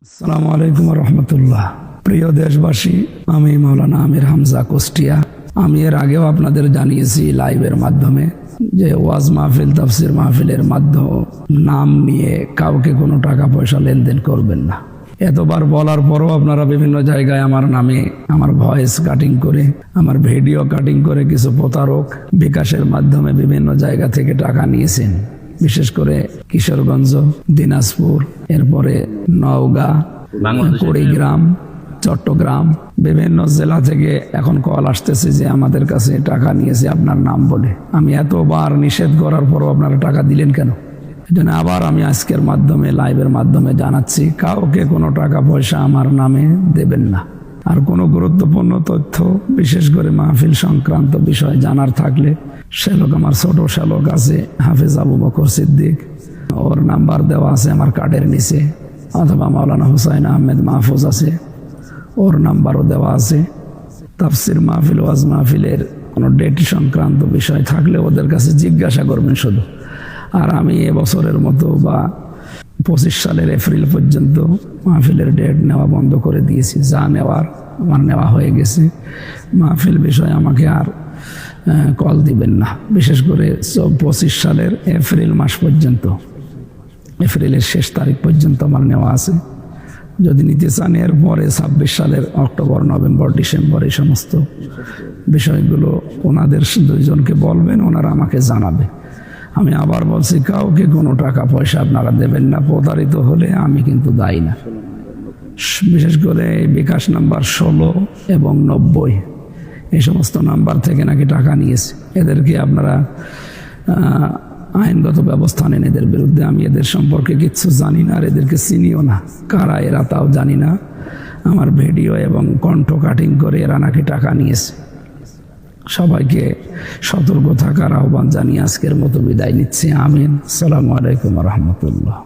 আসসালামু আলাইকুম রহমতুল্লাহ। প্রিয় দেশবাসী, আমি মাওলানা আমির হামজা কুষ্টিয়া। আমি এর আগেও আপনাদের জানিয়েছি লাইভের মাধ্যমে যে ওয়াজ মাহফিল তাফসির মাহফিলের মাধ্যমে নাম নিয়ে কাউকে কোনো টাকা পয়সা লেনদেন করবেন না। এতবার বলার পরও আপনারা বিভিন্ন জায়গায় আমার নামে আমার ভয়েস কাটিং করে আমার ভিডিও কাটিং করে কিছু প্রতারক বিকাশের মাধ্যমে বিভিন্ন জায়গা থেকে টাকা নিয়েছেন। বিশেষ করে কিশোরগঞ্জ, দিনাজপুর, এরপরে নওগাঁ, কুড়িগ্রাম, চট্টগ্রাম, বিভিন্ন জেলা থেকে এখন কল আসতেছে যে আমাদের কাছে টাকা নিয়েছে আপনার নাম বলে। আমি এতবার নিষেধ করার পরও আপনারা টাকা দিলেন কেন? এজন্য আবার আমি আজকের মাধ্যমে লাইভের মাধ্যমে জানাচ্ছি, কাউকে কোনো টাকা পয়সা আমার নামে দেবেন না। আর কোনো গুরুত্বপূর্ণ তথ্য, বিশেষ করে মাহফিল সংক্রান্ত বিষয় জানার থাকলে শ্যালক, আমার ছোট শ্যালক আছে হাফেজ আবু বকর সিদ্দিক, ওর নাম্বার দেওয়া আছে আমার কার্ডের নিচে, অথবা মাওলানা হুসাইন আহমেদ মাহফুজ আছে, ওর নাম্বারও দেওয়া আছে। তাফসির মাহফিল, ওয়াজ মাহফিলের কোনো ডেট সংক্রান্ত বিষয় থাকলে ওদের কাছে জিজ্ঞাসা করবেন শুধু। আর আমি এবছরের মতো বা 25 সালের এপ্রিল পর্যন্ত মাহফিলের ডেট নেওয়া বন্ধ করে দিয়েছি। যা নেওয়ার আমার নেওয়া হয়ে গেছে। মাহফিল বিষয়ে আমাকে আর কল দিবেন না। বিশেষ করে 25 সালের এপ্রিল মাস পর্যন্ত, এপ্রিলের শেষ তারিখ পর্যন্ত আমার নেওয়া আছে। যদি নিতে চান এরপরে 26 সালের অক্টোবর, নভেম্বর, ডিসেম্বর এই সমস্ত বিষয়গুলো ওনাদের দুইজনকে বলবেন, ওনারা আমাকে জানাবে। আমি আবার বলছি, কাউকে কোনো টাকা পয়সা আপনারা দেবেন না। প্রতারিত হলে আমি কিন্তু দায়ী না। বিশেষ করে বিকাশ নাম্বার 16 এবং 90 এই সমস্ত নাম্বার থেকে নাকি টাকা নিয়েছে। এদেরকে আপনারা আইনগত ব্যবস্থা নেন এদের বিরুদ্ধে। আমি এদের সম্পর্কে কিচ্ছু জানি না, আর এদেরকে চিনিও না। কারা এরা তাও জানি না। আমার ভিডিও এবং কণ্ঠ কাটিং করে এরা নাকি টাকা নিয়েছে। সবাইকে সতর্ক থাকার আহ্বান জানিয়ে আজকের মতো বিদায় নিচ্ছি। আমিন। আসসালামু আলাইকুম রহমতুল্লাহ।